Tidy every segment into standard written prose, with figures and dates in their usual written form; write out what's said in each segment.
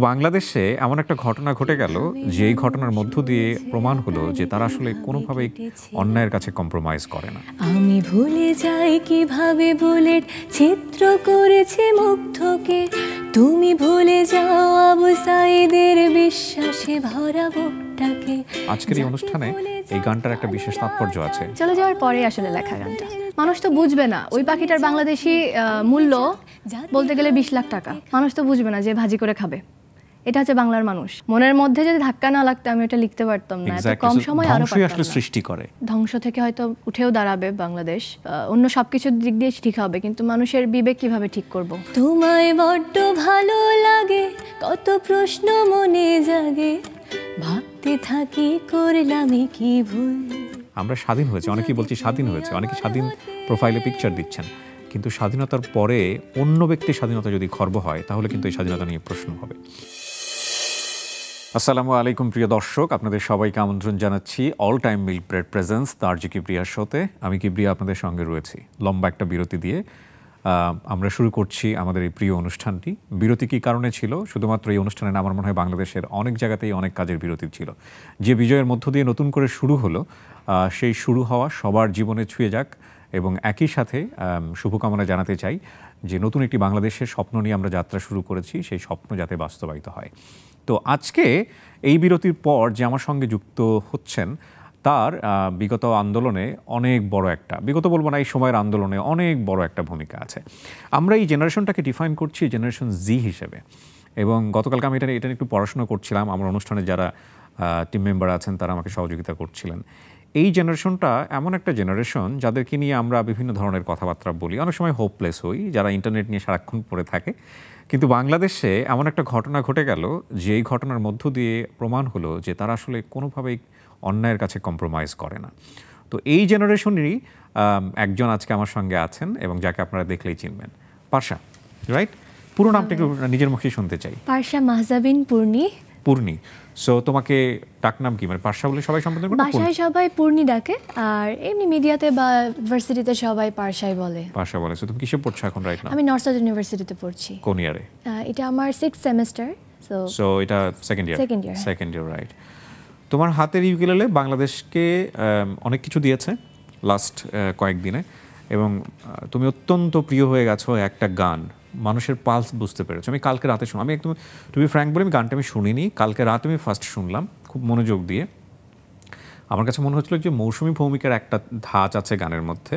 বাংলাদেশে এমন একটা ঘটনা ঘটে গেল যেই ঘটনার মধ্য দিয়ে প্রমাণ হলো যে তারা আসলে কোনোভাবেই অন্যায়ের কাছে কম্প্রোমাইজ করে না। আমি ভুলে যাই কিভাবে বুলেট চিত্র করেছে মুগ্ধকে, তুমি ভুলে যাও আবু সাঈদের বিশ্বাসে ভরা বুকটাকে। আজকের এই অনুষ্ঠানে এই গানটার একটা বিশেষ তাৎপর্য আছে। চলে যাওয়ার পরে আসলে লেখা গানটা মানুষ তো বুঝবে না ওই পাখিটার বাংলাদেশি মূল্য বলতে গেলে 20 লাখ টাকা। মানুষ তো বুঝবে না যে ভাজি করে খাবে। এটা হচ্ছে বাংলার মানুষ। মনের মধ্যে যদি ধাক্কা না লাগতো আমি এটা লিখতে পারতাম না। এত কম সময় আরো আসলে সৃষ্টি করে ধ্বংস থেকে হয়তো উঠেও দাঁড়াবে বাংলাদেশ, অন্য সবকিছুর দিক দিয়ে ঠিক হবে, কিন্তু মানুষের বিবেক কিভাবে ঠিক করব? তোমায় বড্ড ভালো লাগে, কত প্রশ্ন মনে জাগে, ভাবতে থাকি করলাম কি ভুল। আমরা স্বাধীন হয়েছে, অনেকেই বলছি স্বাধীন হয়েছে, অনেকে স্বাধীন প্রোফাইলে পিকচার দিচ্ছেন, কিন্তু স্বাধীনতার পরে অন্য ব্যক্তির স্বাধীনতা যদি খর্ব হয় তাহলে কিন্তু এই স্বাধীনতা নিয়ে প্রশ্ন হবে। আসসালামু আলাইকুম প্রিয় দর্শক, আপনাদের সবাইকে আমন্ত্রণ জানাচ্ছি All Time Milk Bread presents Tarzi কিবরিয়ার শোতে। আমি কিবরিয়া আপনাদের সঙ্গে রয়েছি। লম্বা একটা বিরতি দিয়ে আমরা শুরু করছি আমাদের এই প্রিয় অনুষ্ঠানটি। বিরতি কী কারণে ছিল? শুধুমাত্র এই অনুষ্ঠানে না, আমার মনে হয় বাংলাদেশের অনেক জায়গাতেই অনেক কাজের বিরতি ছিল। যে বিজয়ের মধ্য দিয়ে নতুন করে শুরু হলো, সেই শুরু হওয়া সবার জীবনে ছুঁয়ে যাক এবং একই সাথে শুভকামনা জানাতে চাই যে নতুন একটি বাংলাদেশের স্বপ্ন নিয়ে আমরা যাত্রা শুরু করেছি, সেই স্বপ্ন যাতে বাস্তবায়িত হয়। তো আজকে এই বিরতির পর যে আমার সঙ্গে যুক্ত হচ্ছেন, তার বিগত আন্দোলনে অনেক বড় একটা, বিগত বলবো না, এই সময়ের আন্দোলনে অনেক বড় একটা ভূমিকা আছে। আমরা এই জেনারেশনটাকে ডিফাইন করছি জেনারেশন জি হিসেবে, এবং গতকালকে আমি এটা নিয়ে একটু পড়াশোনা করছিলাম। আমার অনুষ্ঠানে যারা টিম মেম্বার আছেন তারা আমাকে সহযোগিতা করছিলেন। এই জেনারেশনটা এমন একটা জেনারেশন যাদেরকে নিয়ে আমরা বিভিন্ন ধরনের কথাবার্তা বলি, অনেক সময় হোপলেস হই, যারা ইন্টারনেট নিয়ে সারাক্ষণ পড়ে থাকে। কিন্তু বাংলাদেশে এমন একটা ঘটনা ঘটে গেল যে এই ঘটনার মধ্য দিয়ে প্রমাণ হলো যে তারা আসলে কোনোভাবেই অন্যায়ের কাছে কম্প্রোমাইজ করে না। তো এই জেনারেশনেরই একজন আজকে আমার সঙ্গে আছেন এবং যাকে আপনারা দেখলেই চিনবেন, পারশা, রাইট? পুরো নামটা একটু নিজের মুখেই শুনতে চাই। পারশা মাহজাবিন পূর্ণি। পূর্ণি। সো তোমাকে ডাকনাম কি, মানে পারশা বলে সবাই সম্বোধন করে? বাসায় সবাই পূর্ণি ডাকে, আর এমনি মিডিয়াতে বা ভার্সিটিতে সবাই পারশাই বলে। পারশা বলে। সো তুমি কিসে পড়ছো এখন রাইট নাও? আমি নর্থ সাউথ ইউনিভার্সিটিতে পড়ছি। কোন ইয়ারে? এটা আমার 6th সেমেস্টার। সো এটা সেকেন্ড ইয়ার, রাইট। তোমার হাতের ইউকেলেলে বাংলাদেশকে অনেক কিছু দিয়েছে লাস্ট কয়েকদিনে, এবং তুমি অত্যন্ত প্রিয় হয়ে গেছো একটা গান, মানুষের পালস বুঝতে পেরেছো। আমি কালকে রাতে আমি একদম টু বি ফ্র্যাঙ্ক বলে আমি গানটা আমি শুনিনি, কালকে রাতে আমি ফার্স্ট শুনলাম খুব মনোযোগ দিয়ে। আমার কাছে মনে হচ্ছিল যে মৌসুমী ভৌমিকার একটা ধাঁচ আছে গানের মধ্যে,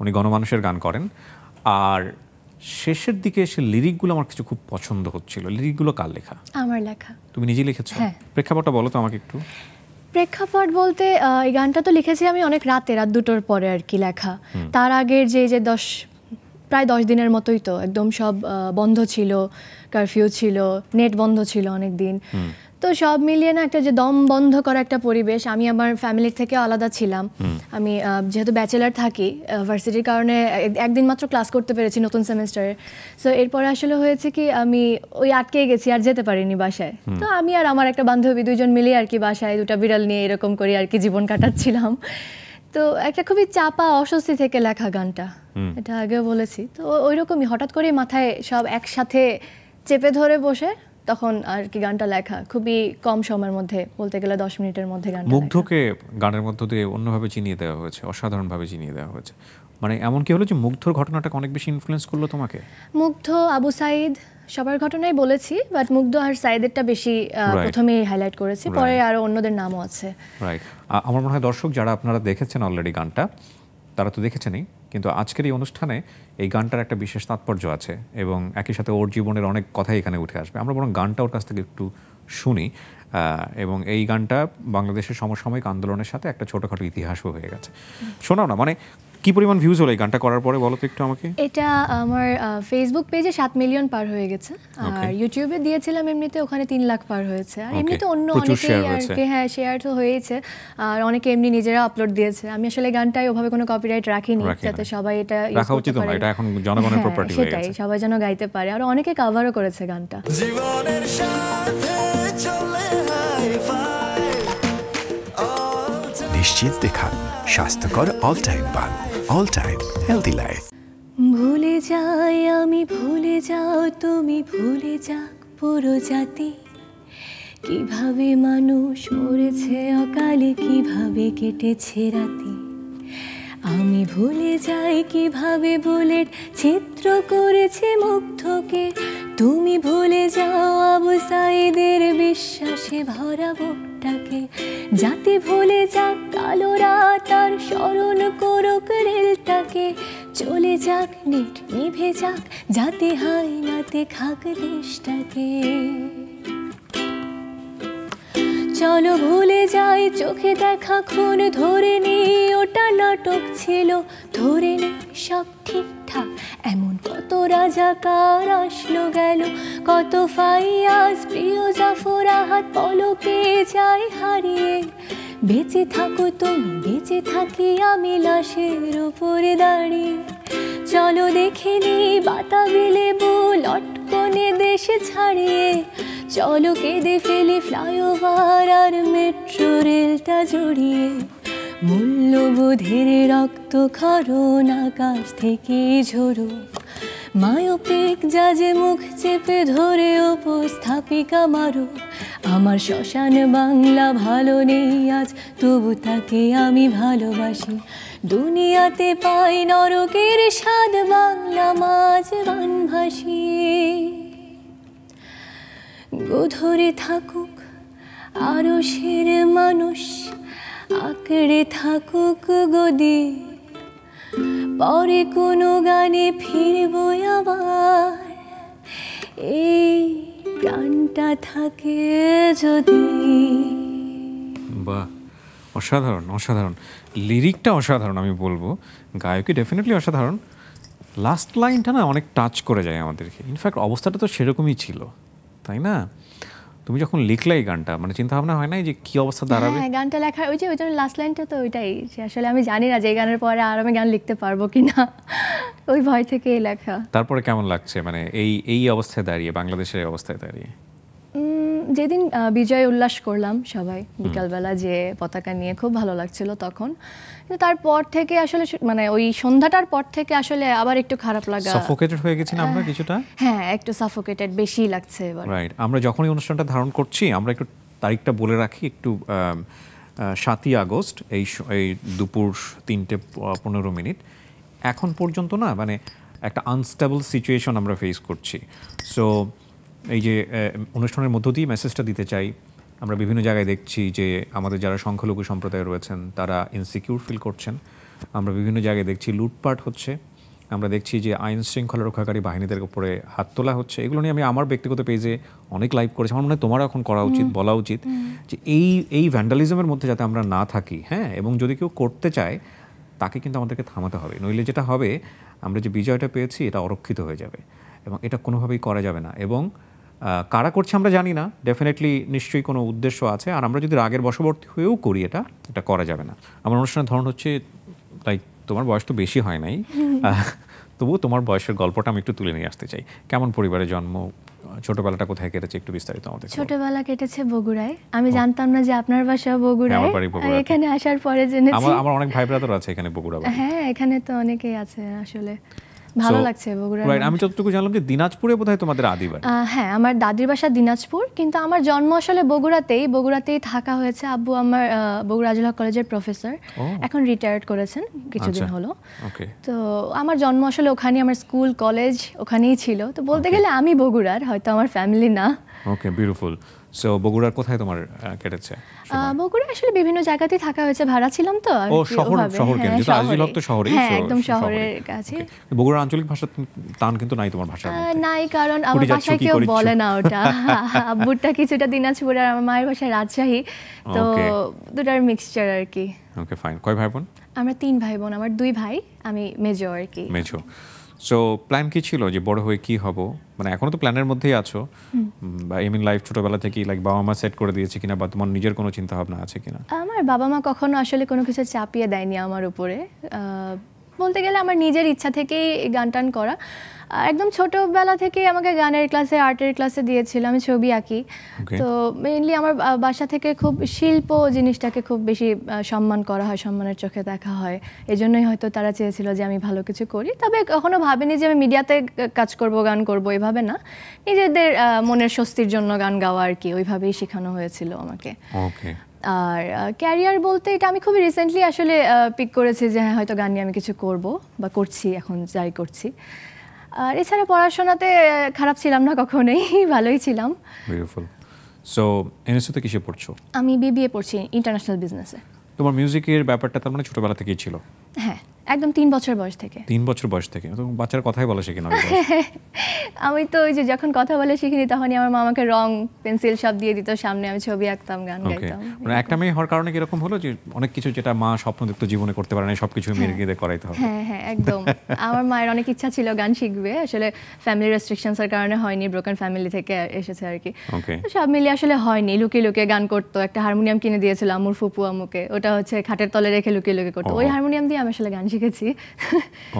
উনি গণমানুষের গান করেন, আর শেষের দিকে এসে লিরিকগুলো আমার কিছু খুব পছন্দ হচ্ছিল। লিরিকগুলো কার লেখা? আমার লেখা। তুমি নিজেই লিখেছো? হ্যাঁ। প্রেক্ষাপটটা বলো তো আমাকে একটু। প্রেক্ষাপট বলতে এই গানটা তো লিখেছি আমি অনেক রাত 2টোর পরে আর কি লেখা। তার আগের যে প্রায় 10 দিনের মতোই তো একদম সব বন্ধ ছিল, কারফিউ ছিল, নেট বন্ধ ছিল অনেক দিন। তো সব মিলিয়ে না একটা যে দম বন্ধ করা একটা পরিবেশ। আমি আমার ফ্যামিলির থেকে আলাদা ছিলাম। আমি যেহেতু ব্যাচেলার থাকি, ভার্সিটির কারণে একদিন মাত্র ক্লাস করতে পেরেছি নতুন সেমেস্টারে। সো এরপরে আসলে হয়েছে কি, আমি ওই আটকে গেছি, আর যেতে পারিনি বাসায়। তো আমি আর আমার একটা বান্ধবী দুইজন মিলে আর কি বাসায় 2টা বিড়াল নিয়ে এরকম করে আর কি জীবন কাটাচ্ছিলাম। তো একটা খুবই চাপা অস্বস্তি থেকে লেখা গানটা, এটা আগেও বলেছি। তো ওই রকমই হঠাৎ করে মাথায় সব একসাথে চেপে ধরে বসে তখন আর কি গানটা লেখা। খুবই কম সময়ের মধ্যে, বলতে গেলে 10 মিনিটের মধ্যে গানটা। মুগ্ধকে গানের মধ্য দিয়ে অন্যভাবে চিনিয়ে দেওয়া হয়েছে, অসাধারণভাবে চিনিয়ে দেওয়া হয়েছে। মানে এমন কি হলো যে মুগ্ধর ঘটনাটাকে অনেক বেশি ইনফ্লুয়েন্স করলো তোমাকে? মুগ্ধ, আবু সাঈদ, সবার ঘটনাই বলেছি, বাট মুগ্ধ আর সাঈদেরটা বেশি প্রথমেই হাইলাইট করেছি, পরে আরো অন্যদের নামও আছে। রাইট। আমার মনে হয় দর্শক যারা আপনারা দেখেছেন অলরেডি গানটা, তারা তো দেখেছেনই, কিন্তু আজকের এই অনুষ্ঠানে এই গানটার একটা বিশেষ তাৎপর্য আছে এবং একই সাথে ওর জীবনের অনেক কথাই এখানে উঠে আসবে। আমরা বরং গানটা ওর কাছ থেকে একটু শুনি, এবং এই গানটা বাংলাদেশের সমসাময়িক আন্দোলনের সাথে একটা ছোটোখাটো ইতিহাসও হয়ে গেছে। শোনাও না, মানে কি পরিমাণ ভিউজ হলো এই গানটা করার পরে, বলো তো একটু আমাকে। এটা আমার ফেসবুক পেজে 7 মিলিয়ন পার হয়ে গেছে, আর ইউটিউবে দিয়েছিলাম এমনিতে, ওখানে 3 লাখ পার হয়েছে। আর এমনিতে অন্য অনেকেই আর কি, হ্যাঁ, শেয়ার তো হয়েছে, আর অনেকে এমনি নিজেরা আপলোড দিয়েছে। আমি আসলে গানটায় ওভাবে কোনো কপিরাইট রাখিনি, যাতে সবাই এটা রাখা উচিত না, এটা এখন জনগণের প্রপার্টি হয়ে গেছে, সেটাই, সবাই যেন গাইতে পারে। আর অনেকে কভারও করেছে গানটা। জীবনের সাথে চলে নিশ্চিন্তে খান স্বাস্থ্যকর অল টাইম পান, অল টাইম হেলদি লাইফ। ভুলে যাই আমি, ভুলে যাও তুমি, ভুলে যাক পুরো জাতি, কিভাবে মানুষ মরেছে অকালে, কিভাবে কেটেছে রাতি। আমি ভুলে যাই কিভাবে বুলেট চিত্র করেছে মুগ্ধকে, তুমি ভুলে যাও আবু সাইদের বিশ্বাসে ভরা বুকটাকে। জাতি ভুলে যাক কালো রাত আর স্মরণ করুক রেলটাকে, চলে যাক নেট নিভে যাক জাতি হায়নাতে খাক দেশটাকে। চলো ভুলে যাই চোখে দেখা খুন, ধরে নি ওটা নাটক ছিল, ধরে নি সব ঠিকঠাক। এমন কত রাজাকার আসলো গেল, কত ফাইয়াজ প্রিয় জাফর আহাত পলকে যাই হারিয়ে। বেঁচে থাকো তুমি বেঁচে থাকি আমি লাশের উপরে দাঁড়িয়ে। চলো দেখে নি বাতাবি লেবু লটকনে দেশে ছাড়িয়ে, চলো কেঁদে ফেলি ফ্লাইওভার আর মেট্রো রেলটা জড়িয়ে। মূল্যবোধের রক্ত খরণ আকাশ থেকে ঝরো, মায়োপিক জাজে মুখ চেপে ধরে উপস্থাপিকা মারো। আমার শ্মশান বাংলা ভালো নেই আজ, তবু তাকে আমি ভালোবাসি। দুনিয়াতে পাই নরকের স্বাদ, বাংলা মাঝ গান ভাসিয়ে। গোধরে থাকুক আরো সের মানুষ, আঁকড়ে থাকুক গদি, পরে কোনো গানে ফিরবো আবার, এই প্রাণটা থাকে যদি। বাহ, অসাধারণ অসাধারণ, লিরিকটা অসাধারণ আমি বলবো, গায়কই ডেফিনেটলি অসাধারণ। লাস্ট লাইনটা না অনেক টাচ করে যায় আমাদেরকে। ইনফ্যাক্ট অবস্থাটা তো সেরকমই ছিল, তাই না? তুমি যখন লিখলে এই গানটা, মানে চিন্তা ভাবনা হয় না যে কি অবস্থা দাঁড়াবে? হ্যাঁ, গানটা লেখার ওই জন্য লাস্ট লাইনটা তো ওইটাই, যে আসলে আমি জানি না যে এই গানের পরে আর আমি গান লিখতে পারবো কিনা, ওই ভয় থেকেই লেখা। তারপরে কেমন লাগছে মানে এই অবস্থায় দাঁড়িয়ে, বাংলাদেশের এই অবস্থায় দাঁড়িয়ে? যেদিন বিজয় উল্লাস করলাম সবাই বিকালবেলা যে পতাকা নিয়ে, খুব ভালো লাগছিল তখন। কিন্তু তারপর থেকে আসলে মানে ওই সন্ধ্যাটার পর থেকে আসলে আবার একটু খারাপ লাগা, সাফোকেটেড হয়ে গেছি না আমরা কিছুটা? হ্যাঁ, একটু সাফোকেটেড বেশি লাগছে এবার। রাইট। আমরা যখনই অনুষ্ঠানটা ধারণ করছি, আমরা একটু তারিখটা বলে রাখি একটু। 7ই আগস্ট, এই দুপুর 3:15। এখন পর্যন্ত না মানে একটা আনস্টেবল সিচুয়েশন আমরা ফেস করছি। সো এই যে অনুষ্ঠানের মধ্য দিয়ে মেসেজটা দিতে চাই, আমরা বিভিন্ন জায়গায় দেখছি যে আমাদের যারা সংখ্যালঘু সম্প্রদায় রয়েছেন তারা ইনসিকিউর ফিল করছেন। আমরা বিভিন্ন জায়গায় দেখছি লুটপাট হচ্ছে, আমরা দেখছি যে আইন শৃঙ্খলা রক্ষাকারী বাহিনীদের উপরে হাত তোলা হচ্ছে। এগুলো নিয়ে আমি আমার ব্যক্তিগত পেজে অনেক লাইভ করেছি। আমার মনে হয় তোমার এখন করা উচিত, বলা উচিত যে এই ভ্যান্ডালিজমের মধ্যে যাতে আমরা না থাকি। হ্যাঁ, এবং যদি কেউ করতে চায় তাকে কিন্তু আমাদেরকে থামাতে হবে, নইলে যেটা হবে আমরা যে বিজয়টা পেয়েছি এটা অরক্ষিত হয়ে যাবে, এবং এটা কোনোভাবেই করা যাবে না। এবং কারা করছে আমরা জানি না, ডেফিনেটলি নিশ্চয়ই কোনো উদ্দেশ্য আছে। আর আমরা যদি রাগের বশবর্তী হয়েও করি এটা করা যাবে না। আমার অনুষ্ঠানের ধরন হচ্ছে, লাইক তোমার বয়স তো বেশি হয় নাই, তবুও তোমার বয়সের গল্পটা আমি একটু তুলে নিয়ে আসতে চাই। কেমন পরিবারে জন্ম, ছোটবেলাটা কোথায় কেটেছে একটু বিস্তারিত আমাদের। ছোটবেলা কেটেছে বগুড়ায়। আমি জানতাম না যে আপনার বাসা বগুড়ায়, এখানে আসার পরে জেনেছি। আমার অনেক ভাই ব্রাদার আছে এখানে বগুড়া। হ্যাঁ, এখানে তো অনেকেই আছে আসলে, ভালো লাগছে বগুড়া। রাইট। আমি যতটুকু জানলাম যে দিনাজপুরে বোধহয় তোমাদের আদি বাড়ি। হ্যাঁ, আমার দাদির বাসা দিনাজপুর, কিন্তু আমার জন্ম আসলে বগুড়াতেই থাকা হয়েছে। আব্বু আমার বগুড়া আজিল হক কলেজের প্রফেসর, এখন রিটায়ার্ড করেছেন কিছুদিন হলো। তো আমার জন্ম আসলে ওখানেই, আমার স্কুল কলেজ ওখানেই ছিল। তো বলতে গেলে আমি বগুড়ার, হয়তো আমার ফ্যামিলি না। ওকে, বিউটিফুল। সো বগুড়ার কোথায় তোমার কেটেছে? বগুড়া আসলে বিভিন্ন জায়গাতেই থাকা হয়েছে, ভাড়া ছিলাম তো। ও শহর কেন্দ্রিক, তো আজিল হক তো শহরেই। হ্যাঁ, একদম শহরের কাছে। বগুড়ার আঞ্চলিক ভাষা টান কিন্তু নাই তোমার ভাষার মধ্যে? নাই, কারণ আমার ভাষায় কেউ বলে না ওটা। আব্বুরটা কিছুটা দিনাজপুর আর আমার মায়ের ভাষা রাজশাহী, তো দুটার মিক্সচার আর কি। ওকে, ফাইন। কয় ভাই বোন? আমরা 3 ভাই বোন, আমার 2 ভাই, আমি মেজো আর কি। মেজো। সো প্ল্যান কি ছিল যে বড় হয়ে কি হব? মানে এখনো তো প্ল্যানের মধ্যেই আছো, বা এম ইন লাইফ ছোটবেলা থেকেই লাইক বাবা মা সেট করে দিয়েছে কিনা, বা তোমার নিজের কোনো চিন্তা ভাবনা আছে কিনা? আমার বাবা মা কখনো আসলে কোনো কিছু চাপিয়ে দেয়নি আমার উপরে। বলতে গেলে আমার নিজের ইচ্ছা থেকেই গান টান করা। একদম ছোটবেলা থেকে আমাকে গানের ক্লাসে, আর্টের ক্লাসে দিয়েছিল, আমি ছবি আঁকি। তো মেইনলি আমার বাসা থেকে খুব শিল্প জিনিসটাকে খুব বেশি সম্মান করা হয়, সম্মানের চোখে দেখা হয়। এজন্যই হয়তো তারা চেয়েছিল যে আমি ভালো কিছু করি। তবে কখনো ভাবিনি যে আমি মিডিয়াতে কাজ করব, গান করব, এভাবে না। নিজেদের মনের স্বস্তির জন্য গান গাওয়া আর কি, ওইভাবেই শেখানো হয়েছিল আমাকে। আর ক্যারিয়ার বলতে এটা আমি খুবই রিসেন্টলি আসলে পিক করেছি যে হ্যাঁ হয়তো গান নিয়ে আমি কিছু করব বা করছি, এখন যাই করছি। আর এছাড়া পড়াশোনাতে খারাপ ছিলাম না কখনোই, ভালোই ছিলাম। বিউটিফুল। সো এনএসইউতে কিসে পড়ছো? আমি বিবিএ পড়ছি ইন্টারন্যাশনাল বিজনেসে। তোমার মিউজিকের ব্যাপারটা তার মানে ছোটবেলা থেকেই ছিল? হ্যাঁ, একদম 3 বছর বয়স থেকে। 3 বছর বয়স থেকে? তো বাচ্চার কথাই বলা শেখে না? আমি তো ওই যে যখন কথা বলে শিখিনি তখনই আমার মা আমাকে রং পেন্সিল সব দিয়ে দিত সামনে, আমি ছবি আঁকতাম, গান গাইতাম। মানে একটা মেয়ে হওয়ার কারণে কি এরকম হলো যে অনেক কিছু যেটা মা স্বপ্ন দেখতো জীবনে করতে পারে না সবকিছু মেয়ের গিয়ে করাইতে হবে? হ্যাঁ হ্যাঁ, একদম। আমার মায়ের অনেক ইচ্ছা ছিল গান শিখবে, আসলে ফ্যামিলি রেস্ট্রিকশনস এর কারণে হয়নি, ব্রোকেন ফ্যামিলি থেকে এসেছে আর কি। সব মিলিয়ে আসলে হয়নি, লুকিয়ে লুকিয়ে গান করতো। একটা হারমোনিয়াম কিনে দিয়েছিল আম্মুর ফুপু আম্মুকে, ওটা হচ্ছে খাটের তলে রেখে লুকিয়ে লুকিয়ে করতো। ওই হারমোনিয়াম দিয়ে আমি আসলে গান শিখেছি।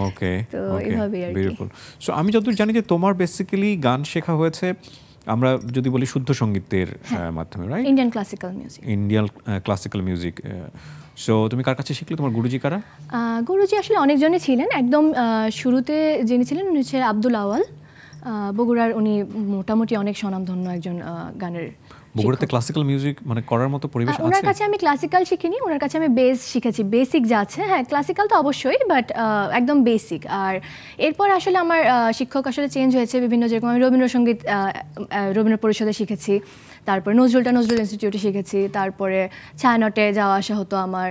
ওকে, তো এইভাবেই আর কি। বিউটিফুল। সো আমি যতদূর জানি যে তোমার বেসিক্যালি গান শেখা হয়েছে, আমরা যদি বলি শুদ্ধ সঙ্গীতের মাধ্যমে, right? Indian classical music. Indian classical music. So তুমি কার কাছে শিখলে? তোমার গুরুজি কারা? গুরুজি আসলে অনেকজনই ছিলেন। একদম শুরুতে যিনি ছিলেন উনি হচ্ছে আব্দুল আওয়াল, বগুড়ার। উনি মোটামুটি অনেক স্বনামধন্য একজন গানের। বগুড়াতে ক্লাসিক্যাল মিউজিক মানে করার মতো পরিবেশ আছে? ওনার কাছে আমি ক্লাসিক্যাল শিখিনি, ওনার কাছে আমি বেস শিখেছি, বেসিক যা আছে। হ্যাঁ, ক্লাসিক্যাল তো অবশ্যই, বাট একদম বেসিক। আর এরপর আসলে আমার শিক্ষক আসলে চেঞ্জ হয়েছে বিভিন্ন, যেরকম আমি রবীন্দ্রসঙ্গীত রবীন্দ্র পরিষদে শিখেছি, তারপরে নজরুল ইনস্টিটিউটে শিখেছি, তারপরে ছায়ানটে যাওয়া আসা হতো আমার,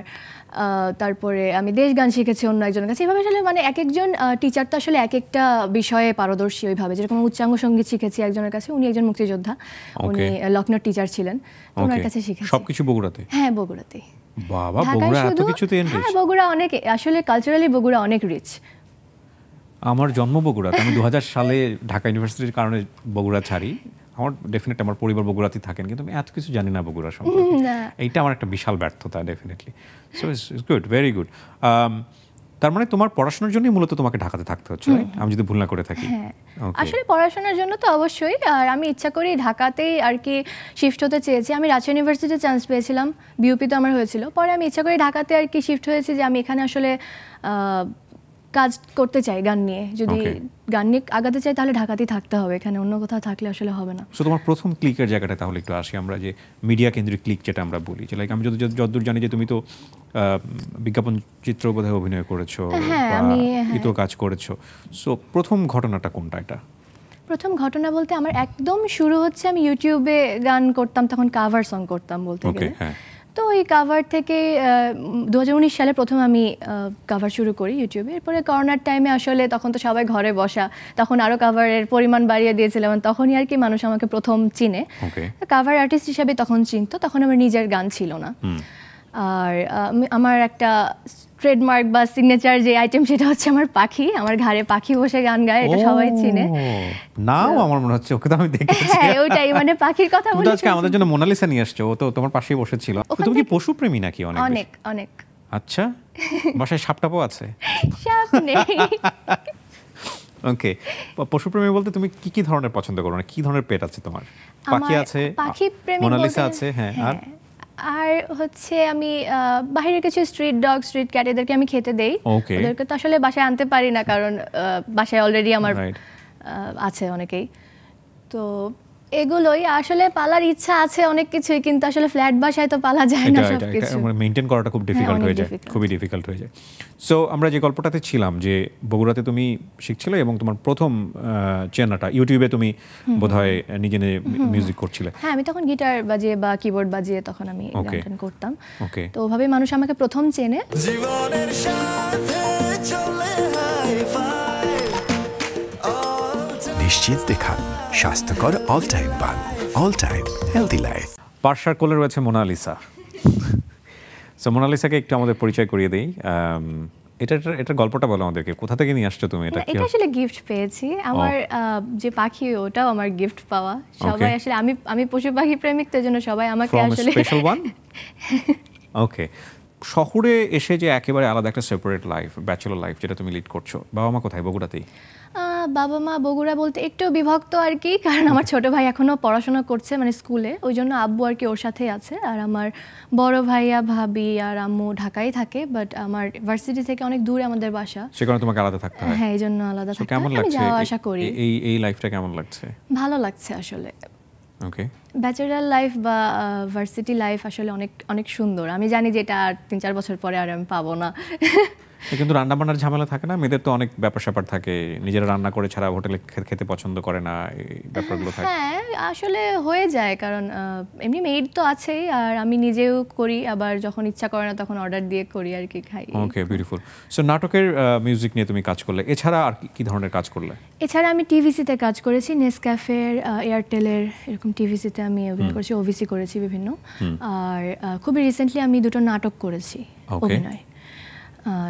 তারপরে আমি দেশ গান শিখেছি অন্য একজনের কাছে। এভাবে আসলে মানে এক একজন টিচার তো আসলে এক একটা বিষয়ে পারদর্শী ওইভাবে। যেরকম উচ্চাঙ্গ সঙ্গীত শিখেছি একজনের কাছে, উনি একজন মুক্তিযোদ্ধা, উনি লখনৌর টিচার ছিলেন, ওনার কাছে শিখেছি। সবকিছু বগুড়াতে? হ্যাঁ, বগুড়াতে। বাবা, বগুড়া এত কিছুতে এনরিচ? হ্যাঁ, বগুড়া অনেক, আসলে কালচারালি বগুড়া অনেক রিচ। আমার জন্ম বগুড়াতে, আমি 2000 সালে ঢাকা ইউনিভার্সিটির কারণে বগুড়া ছাড়ি। আমার ডেফিনেটলি আমার পরিবার বগুড়াতেই থাকেন, কিন্তু আমি এত কিছু জানি না বগুড়া সম্পর্কে। এইটা আমার একটা বিশাল ব্যর্থতা, definitely. So it's good, very good. তার মানে তোমার পড়াশোনার জন্যই মূলত তোমাকে ঢাকাতে থাকতে হচ্ছে, আমি যদি ভুল না করে থাকি? হ্যাঁ, আসলে পড়াশোনার জন্য তো অবশ্যই। আর আমি ইচ্ছা করি ঢাকাতেই আর কি শিফট হতে চেয়েছি। আমি রাজশাহী ইউনিভার্সিটিতে চান্স পেয়েছিলাম, বিউপি তো আমার হয়েছিল। পরে আমি ইচ্ছা করি ঢাকাতে আর কি শিফট হয়েছি, যে আমি এখানে আসলে কাজ করতে চাই গান নিয়ে। যদি গান নিয়ে আগাতে চাই তাহলে ঢাকাতেই থাকতে হবে, এখানে অন্য কোথাও থাকলে আসলে হবে না। সো তোমার প্রথম ক্লিকের জায়গাটা তাহলে একটু আসি আমরা, যে মিডিয়া কেন্দ্রিক ক্লিক যেটা আমরা বলি, যে লাইক আমি যতদূর জানি যে তুমি তো বিজ্ঞাপন চিত্র বোধহয় অভিনয় করেছো, ইতো কাজ করেছো। সো প্রথম ঘটনাটা কোনটা? এটা প্রথম ঘটনা বলতে আমার একদম শুরু হচ্ছে, আমি ইউটিউবে গান করতাম, তখন কাভার সং করতাম বলতে গেলে। তো ওই কাভার থেকে 2019 সালে প্রথম আমি কাভার শুরু করি ইউটিউবে। এরপরে করোনার টাইমে আসলে তখন তো সবাই ঘরে বসা, তখন আরও কাভারের পরিমাণ বাড়িয়ে দিয়েছিলাম, তখনই আর কি মানুষ আমাকে প্রথম চিনে। কাভার আর্টিস্ট হিসাবে তখন চিনতো, তখন আমার নিজের গান ছিল না। আর আমার একটা ট্রেডমার্ক বা সিগনেচার যে আইটেম, সেটা হচ্ছে আমার পাখি। আমার ঘাড়ে পাখি বসে গান গায়, এটা সবাই চিনে। নাও আমার মনে হচ্ছে ওকে তো আমি দেখেছি। হ্যাঁ, ওইটাই, মানে পাখির কথা বলি। তুমি আজকে আমাদের জন্য মোনালিসা নিয়ে আসছো, ও তো তোমার পাশেই বসেছিল। তুমি কি পশু প্রেমী নাকি? অনেক অনেক। আচ্ছা, বাসায় সাপটাপও আছে? সাপ নেই। ওকে, পশুপ্রেমী বলতে তুমি কি কি ধরনের পছন্দ করো, কি ধরনের পেট আছে তোমার? পাখি আছে, পাখি প্রেমী মোনালিসা আছে, হ্যাঁ, আর হচ্ছে আমি বাইরের কিছু স্ট্রিট ডগ, স্ট্রিট ক্যাট, এদেরকে আমি খেতে দেই। ওদেরকে তো আসলে বাসায় আনতে পারি না, কারণ বাসায় অলরেডি আমার আছে অনেকেই। তো এগুলোই আসলে পালার ইচ্ছা আছে অনেক কিছুই, কিন্তু আসলে ফ্ল্যাট বাসায় তো পালা যায় না সবকিছু, মেইনটেইন করাটা খুব ডিফিকাল্ট হয়ে যায়, খুবই ডিফিকাল্ট হয়ে যায়। সো আমরা যে গল্পটাতে ছিলাম, যে বগুড়াতে তুমি শিখছিলে এবং তোমার প্রথম চেনাটা ইউটিউবে তুমি বোধহয় নিজে মিউজিক করছিলে। হ্যাঁ, আমি তখন গিটার বাজিয়ে বা কিবোর্ড বাজিয়ে তখন আমি গান করতাম। তো ওভাবেই মানুষ আমাকে প্রথম চেনে। জীবনের সাথে চলে নিশ্চিন্তে খান স্বাস্থ্যকর অল টাইম পান, অল টাইম হেলদি লাইফ। পার্শ্বার কোলে রয়েছে মোনালিসা। সো মোনালিসাকে একটু আমাদের পরিচয় করিয়ে দেই। এটা গল্পটা বলো আমাদেরকে, কোথা থেকে নিয়ে আসছো তুমি? এটা আসলে গিফট পেয়েছি। আমার যে পাখি, ওটাও আমার গিফট পাওয়া। সবাই আসলে আমি পশু পাখি প্রেমিক, তো জন্য সবাই আমাকে আসলে স্পেশাল ওয়ান। ওকে, শহরে এসে যে একেবারে আলাদা একটা সেপারেট লাইফ, ব্যাচেলর লাইফ যেটা তুমি লিড করছো, বাবা মা কোথায়? বগুড়াতেই? বাবা মা বগুড়া বলতে একটু বিভক্ত আর কি, কারণ আমার ছোট ভাই এখনো পড়াশোনা করছে মানে স্কুলে, ওই জন্য আব্বু আর কি ওর সাথেই আছে। আর আমার বড় ভাইয়া ভাবি আর আম্মু ঢাকায় থাকে, বাট আমার ভার্সিটি থেকে অনেক দূরে আমাদের বাসা, সে কারণে তোমাকে আলাদা থাকতে হয়। হ্যাঁ এই জন্য আলাদা থাকতে কেমন হয়, আমি লাগছে যাওয়া আসা করি। এই লাইফটা কেমন লাগছে? ভালো লাগছে আসলে। ওকে, ব্যাচেলার লাইফ বা ভার্সিটি লাইফ আসলে অনেক অনেক সুন্দর। আমি জানি যে এটা আর 3-4 বছর পরে আর আমি পাবো না। কিন্তু রান্না বান্নার ঝামেলা থাকে না? মেয়েদের তো অনেক ব্যাপার স্যাপার থাকে, নিজেরা রান্না করে ছাড়া হোটেলে খেতে পছন্দ করে না, এই ব্যাপারগুলো থাকে। হ্যাঁ আসলে হয়ে যায়, কারণ এমনি মেড তো আছেই, আর আমি নিজেও করি, আবার যখন ইচ্ছা করে না তখন অর্ডার দিয়ে করি আর কি, খাই। ওকে, বিউটিফুল। সো নাটকের মিউজিক নিয়ে তুমি কাজ করলে, এছাড়া আর কি ধরনের কাজ করলে? এছাড়া আমি টিভিসিতে কাজ করেছি, নেসক্যাফের, এয়ারটেলের, এরকম টিভিসিতে আমি অভিনয় করেছি, ওভিসি করেছি বিভিন্ন। আর খুবই রিসেন্টলি আমি 2টো নাটক করেছি অভিনয়।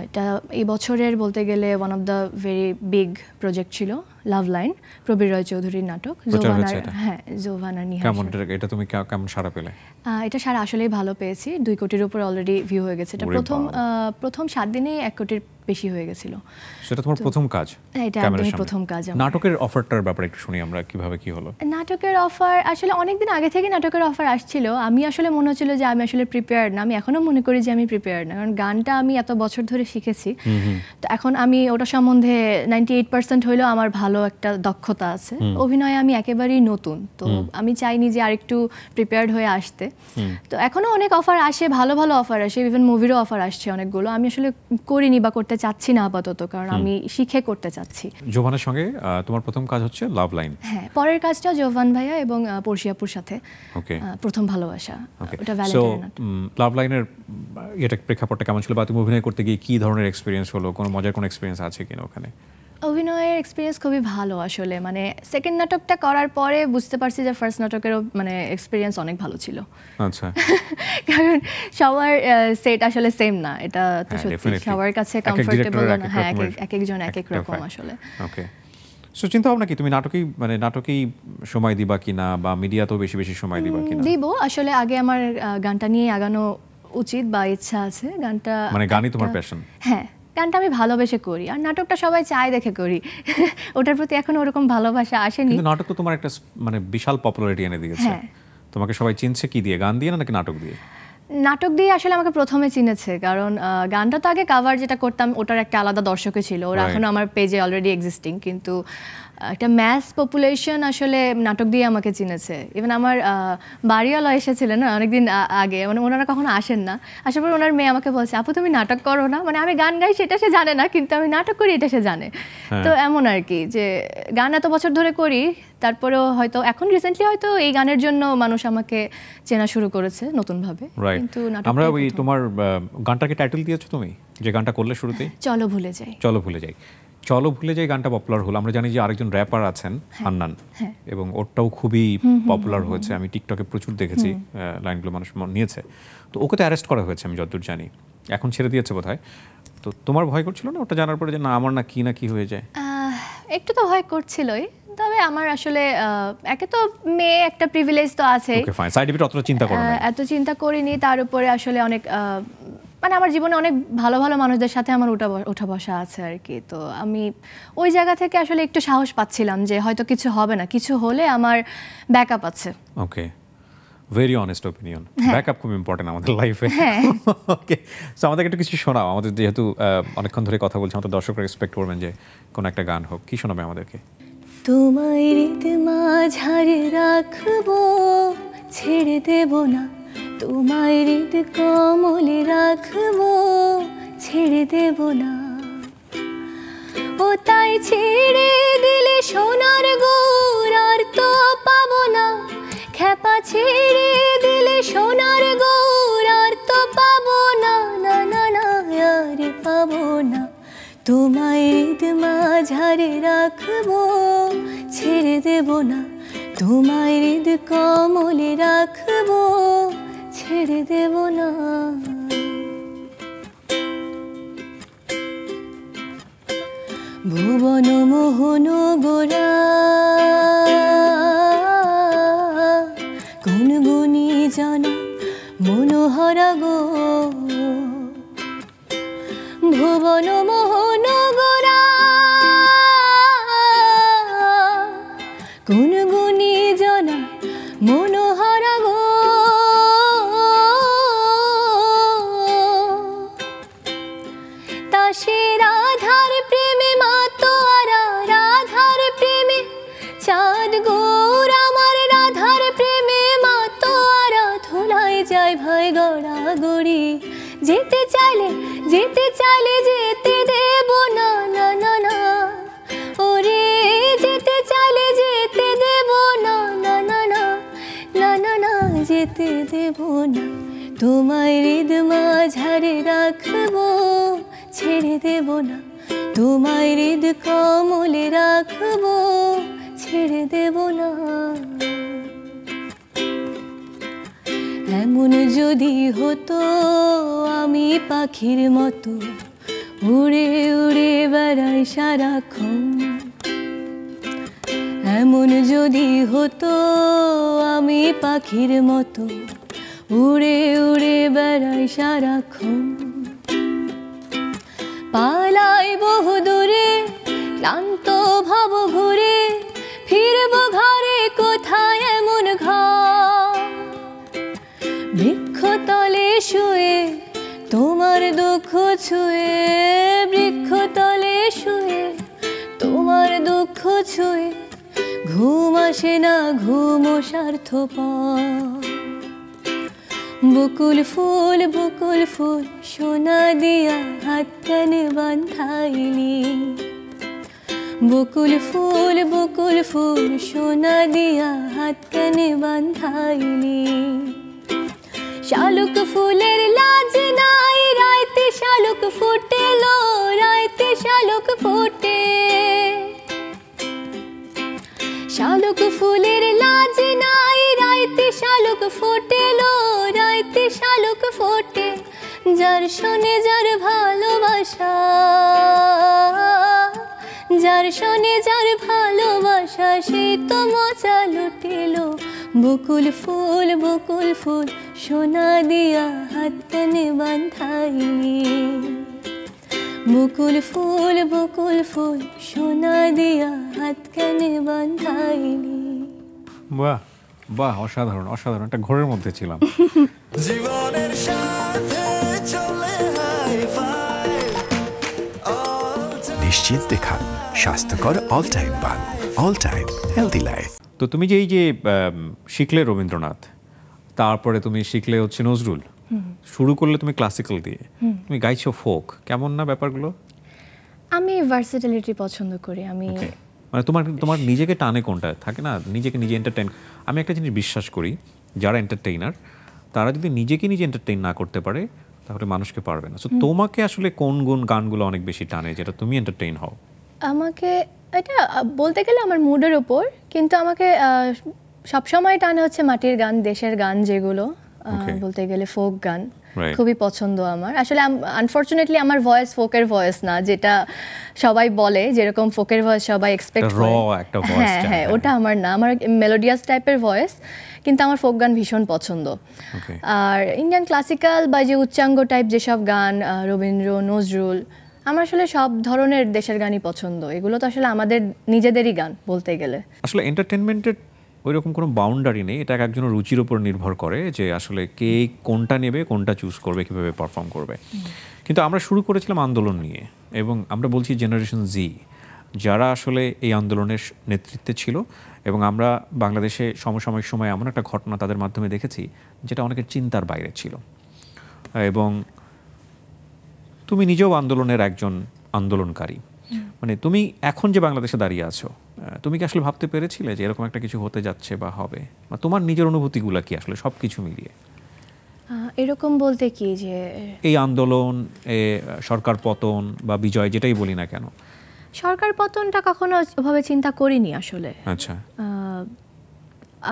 এটা এই বছরের বলতে গেলে one of the very big project ছিল, লাভ লাইন, প্রবীর রয় চৌধুরীর নাটক, জোভানা নিহার। এটা তুমি কেমন সাড়া পেলে? এটা সারা আসলেই ভালো পেয়েছি, 2 কোটির উপর অলরেডি ভিউ হয়ে গেছে। এটা প্রথম 7 দিনেই 1 কোটির বেশি হয়ে গেছিল। সেটা তোমার প্রথম কাজ? এটা একদমই প্রথম কাজ। নাটকের অফারটার ব্যাপারে একটু শুনি আমরা, কিভাবে কি হলো? নাটকের অফার আসলে অনেকদিন আগে থেকে নাটকের অফার আসছিল। আমি আসলে মনে হচ্ছিল যে আমি আসলে প্রিপেয়ার্ড না, আমি এখনো মনে করি যে আমি প্রিপেয়ার্ড না, কারণ গানটা আমি এত বছর ধরে শিখেছি। তো এখন আমি ওটা সম্বন্ধে 98% হইলেও আমার ভালো একটা দক্ষতা আছে। অভিনয়ে আমি একেবারেই নতুন, তো আমি চাইনি যে আরেকটু প্রিপেয়ার্ড হয়ে আসতে। তো এখনো অনেক অফার আসে, ভালো ভালো অফার আসে, ইভেন মুভিরও অফার আসছে অনেকগুলো। আমি আসলে করিনি বা করতে চাচ্ছি না আপাতত, কারণ আমি শিখে করতে চাচ্ছি। জোভানের সঙ্গে তোমার প্রথম কাজ হচ্ছে লাভ লাইন? হ্যাঁ, পরের কাজটা জোভান ভাইয়া এবং পর্ষিয়াপুর সাথে প্রথম ভালোবাসা, ওটা ভ্যালেন্টাইন নাটক। লাভ লাইনের এটা প্রেক্ষাপটটা কেমন ছিল, বা তুমি অভিনয় করতে গিয়ে কি ধরনের এক্সপেরিয়েন্স হলো, কোনো মজার কোনো এক্সপেরিয়েন্স আছে কিনা ওখানে? অভিনয়ের এক্সপিরিয়েন্স খুবই ভালো আসলে, মানে সেকেন্ড নাটকটা করার পরে বুঝতে পারছি যে ফার্স্ট নাটকেরও মানে এক্সপিরিয়েন্স অনেক ভালো ছিল। আচ্ছা, কারণ সবার সেট আসলে সেম না, এটা তো সত্যি, সবার কাছে কমফোর্টেবল না। হ্যাঁ, এক একজন এক এক রকম আসলে। ওকে, সো চিন্তা ভাবনা কি তুমি নাটকেই সময় দিবা কিনা, বা মিডিয়াতেও বেশি বেশি সময় দিবা কিনা? দিব আসলে, আগে আমার গানটা নিয়ে আগানো উচিত বা ইচ্ছা আছে। গানটা মানে গানই তোমার প্যাশন? হ্যাঁ, গানটা আমি ভালোবেসে করি, আর নাটকটা সবাই চায় দেখে করি। ওটার প্রতি এখনো ওরকম ভালোবাসা আসেনি। কিন্তু নাটক তো তোমার একটা মানে বিশাল পপুলারিটি এনে দিয়েছে। তোমাকে সবাই চিনছে কি দিয়ে, গান দিয়ে নাকি নাটক দিয়ে? নাটক দিয়ে আসলে আমাকে প্রথমে চিনেছে, কারণ গানটা তো আগে কাভার যেটা করতাম ওটার একটা আলাদা দর্শকই ছিল, ওরা এখনো আমার পেজে অলরেডি এক্সিস্টিং, কিন্তু একটা ম্যাস পপুলেশন আসলে নাটক দিয়ে আমাকে চিনেছে। ইভেন আমার বাড়িওয়ালা এসেছিলেন না অনেকদিন আগে, মানে ওনারা কখনো আসেন না, আসার পর ওনার মেয়ে আমাকে বলছে, আপু তুমি নাটক করো না? মানে আমি গান গাই সেটা সে জানে না, কিন্তু আমি নাটক করি এটা সে জানে। তো এমন আর কি, যে গান এত বছর ধরে করি, তারপরেও হয়তো এখন রিসেন্টলি হয়তো এই গানের জন্য মানুষ আমাকে চেনা শুরু করেছে নতুনভাবে। কিন্তু আমরা ওই তোমার গানটাকে টাইটেল দিয়েছো তুমি, যে গানটা করলে শুরুতেই, চলো ভুলে যাই। চলো ভুলে যাই, চলো ভুলে যাই গানটা পপুলার হলো। আমরা জানি যে আরেকজন র্যাপার আছেন হান্নান, এবং ওরটাও খুবই পপুলার হয়েছে, আমি টিকটকে প্রচুর দেখেছি, লাইনগুলো মানুষ নিয়েছে। তো ওকে তো অ্যারেস্ট করা হয়েছে আমি যতদূর জানি, এখন ছেড়ে দিয়েছে বোধহয়। তো তোমার ভয় করছিল না ওটা জানার পরে, যে না আমার না কি হয়ে যায়? একটু তো ভয় করছিলই, তবে আমার আসলে একে তো মেয়ে, একটা প্রিভিলেজ তো আছেই। ওকে ফাইন, সাইড ইফেক্ট অত চিন্তা করো না? এত চিন্তা করিনি, তার উপরে আসলে অনেক মানে আমার জীবনে অনেক ভালো ভালো মানুষদের সাথে আমার ওঠা বসা আছে আর কি। তো আমি ওই জায়গা থেকে আসলে একটু সাহস পাচ্ছিলাম যে হয়তো কিছু হবে না, কিছু হলে আমার ব্যাকআপ আছে। ওকে, ভেরি অনেস্ট ওপিনিয়ন। ব্যাকআপ খুব ইম্পর্টেন্ট আমাদের লাইফে। ওকে, সো আমাদেরকে একটু কিছু শোনাও। আমাদের যেহেতু অনেকক্ষণ ধরে কথা বলছি, আমাদের দর্শকরা এক্সপেক্ট করবেন যে কোনো একটা গান হোক, কি শোনাবে আমাদেরকে? তোমায় হৃদে মাঝারে রাখবো, ছেড়ে দেব না, তোমায় হৃদ কমলে রাখবো, ছেড়ে দেব না। ও তাই ছেড়ে দিলে সোনার গৌর আর তো পাবো না, খ্যাপা ছেড়ে দিলে সোনার গৌর আর তো পাবো না, না না না আর পাবো না। তোমায় হৃদ মাঝারে রাখবো, ছেড়ে দেব না, তোমায় হৃদ কমলে রাখবো, ছেড়ে দেব না। ভুবন মোহন গোরা গুনগুনি জানা মনোহরা গো, ভুবন মোহন গোরা গুনগুনি জনা মনোহরা গো তা সে রাধার প্রেমে মাতোয়ারা রাধার প্রেমে চাঁদ গৌর আমার রাধার প্রেমে মাতোয়ারা ধুলায় যায় ভাই গড়া গড়ি যেতে চাইলে যেতে দেব না না না না ওরে যেতে চাইলে যেতে দেব না না না না না না না যেতে দেব না তোমায় হৃদ মাঝারে রাখবো ছেড়ে দেব না তোমায় হৃদ কমলে রাখবো ছেড়ে দেব না এমন যদি হতো আমি পাখির মতো উড়ে উড়ে বেড়াই সারাক্ষণ এমন যদি হতো আমি পাখির মতো উড়ে উড়ে বেড়াই সারাক্ষণ পালাই বহু দূরে ক্লান্ত ভব ঘুরে ফিরবো ঘরে কোথায় এমন ঘর বৃক্ষতলে শুয়ে তোমার দুঃখ ছুঁয়ে বৃক্ষতলে শুয়ে তোমার দুঃখ ছুঁয়ে ঘুম আসে না ঘুম স্বার্থপর বকুল ফুল সোনা দিয়া হাত কানে বাঁধাইলি বকুল ফুল সোনা দিয়া হাত কানে বাঁধাইলি শালুক ফুলের লাজ নাই রাইতে শালুক ফুটেলো রাইতে শালুক ফোটে শালুক ফুলের লাজ নাই রাইতে শালুক ফুটেলো রাইতে শালুক ফোটে যার শোনে যার ভালোবাসা যার শোনে যার ভালোবাসা সে তো মজা লুটেলো বকুল ফুল সোনা দিয়া হাত কানে বাঁধাইলি বকুল ফুল সোনা দিয়া হাত কানে বাঁধাইলি বাহ বাহ অসাধারণ অসাধারণ একটা ঘোরের মধ্যে ছিলাম জীবনের সাথে চলে হাই ফাই নিশ্চিন্তে খান স্বাস্থ্যকর অল টাইম পান অল টাইম হেলদি লাইফ। তো তুমি যে এই যে শিখলে রবীন্দ্রনাথ তারপরে তুমি শিখলে হচ্ছে নজরুল শুরু করলে তুমি ক্লাসিক্যাল দিয়ে তুমি গাইছো ফোক কেমন না ব্যাপারগুলো? আমি ভার্সিটালিটি পছন্দ করি। আমি মানে তোমার নিজেকে টানে কোনটা থাকে না নিজেকে নিজে এন্টারটেইন। আমি একটা জিনিস বিশ্বাস করি যারা এন্টারটেইনার তারা যদি নিজেকে নিজে এন্টারটেইন না করতে পারে তাহলে মানুষকে পারবে না। সো তোমাকে আসলে কোন গানগুলো অনেক বেশি টানে যেটা তুমি এন্টারটেইন হও? আমাকে এটা বলতে গেলে আমার মুডের ওপর, কিন্তু আমাকে সবসময় টানে হচ্ছে মাটির গান, দেশের গান, যেগুলো বলতে গেলে ফোক গান খুবই পছন্দ আমার। আসলে আনফরচুনেটলি আমার ভয়েস ফোকের ভয়েস না, যেটা সবাই বলে যেরকম ফোকের ভয়েস সবাই এক্সপেক্ট করে। হ্যাঁ হ্যাঁ, ওটা আমার না, আমার মেলোডিয়াস টাইপের ভয়েস, কিন্তু আমার ফোক গান ভীষণ পছন্দ। আর ইন্ডিয়ান ক্লাসিক্যাল বা যে উচ্চাঙ্গ টাইপ যেসব গান, রবীন্দ্র, নজরুল, আমার আসলে সব ধরনের দেশের গানই পছন্দ। এগুলো তো আসলে আমাদের নিজেদেরই গান বলতে গেলে। আসলে এন্টারটেনমেন্টের ওই রকম কোনো বাউন্ডারি নেই, এটা একজনের রুচির উপর নির্ভর করে যে আসলে কে কোনটা নেবে, কোনটা চুজ করবে, কীভাবে পারফর্ম করবে। কিন্তু আমরা শুরু করেছিলাম আন্দোলন নিয়ে, এবং আমরা বলছি জেনারেশন জি, যারা আসলে এই আন্দোলনের নেতৃত্বে ছিল। এবং আমরা বাংলাদেশে সমসাময়িক সময়ে এমন একটা ঘটনা তাদের মাধ্যমে দেখেছি যেটা অনেকের চিন্তার বাইরে ছিল। এবং তুমি নিজেও আন্দোলনের একজন আন্দোলনকারী, মানে তুমি এখন যে বাংলাদেশে দাঁড়িয়ে আছো, তুমি কি আসলে ভাবতে পেরেছিলে যে এরকম একটা কিছু হতে যাচ্ছে বা হবে? বা তোমার নিজের অনুভূতিগুলো কি আসলে সব কিছু মিলিয়ে? এরকম বলতে কি, যে এই আন্দোলন, সরকার পতন বা বিজয়, যেটাই বলি না কেন, সরকার পতনটা কখনো ওভাবে চিন্তা করিনি আসলে। আচ্ছা,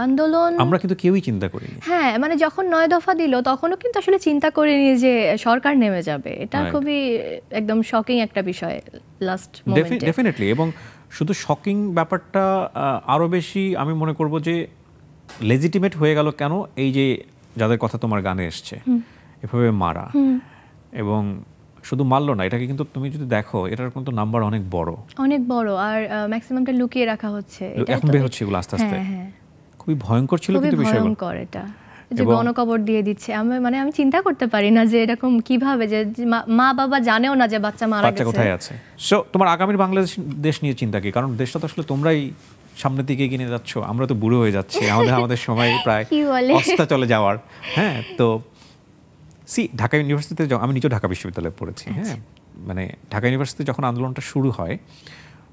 আন্দোলন আমরা কিন্তু কেউই চিন্তা করিনি। হ্যাঁ, মানে যখন 9 দফা দিল তখনও কিন্তু আসলে চিন্তা করিনি যে সরকার নেমে যাবে। এটা খুবই একদম শকিং একটা বিষয় লাস্ট মোমেন্টে। ডেফিনেটলি। এবং শুধু শকিং ব্যাপারটা আরও বেশি আমি মনে করব যে লেজিটিমেট হয়ে গেল কেন, এই যে যাদের কথা তোমার গানে এসছে এভাবে মারা, এবং শুধু মারলো না, এটাকে কিন্তু তুমি যদি দেখো এটার কিন্তু নাম্বার অনেক বড়, অনেক বড়, আর ম্যাক্সিমামটা লুকিয়ে রাখা হচ্ছে। এখন বের হচ্ছে এগুলো আস্তে আস্তে। হ্যাঁ, খুবই ভয়ঙ্কর ছিল কিন্তু খুবই বিষয়গুলো। ভয়ঙ্কর এটা, যে গণকবর দিয়ে দিচ্ছে। আমি চিন্তা করতে পারি না যে এরকম কিভাবে, যে মা বাবা জানেও না যে বাচ্চা মারা বাচ্চা গেছে। কোথায় আছে। সো তোমার আগামীর বাংলাদেশ দেশ নিয়ে চিন্তা কি? কারণ দেশটা তো আসলে তোমরাই সামনের দিকে এগিয়ে নিয়ে যাচ্ছ, আমরা তো বুড়ো হয়ে যাচ্ছি, আমাদের সময় প্রায় কি বলে? অস্তা চলে যাওয়ার। হ্যাঁ, তো ঢাকা ইউনিভার্সিটিতে আমি নিজেও ঢাকা বিশ্ববিদ্যালয়ে পড়েছি। হ্যাঁ, মানে ঢাকা ইউনিভার্সিটিতে যখন আন্দোলনটা শুরু হয়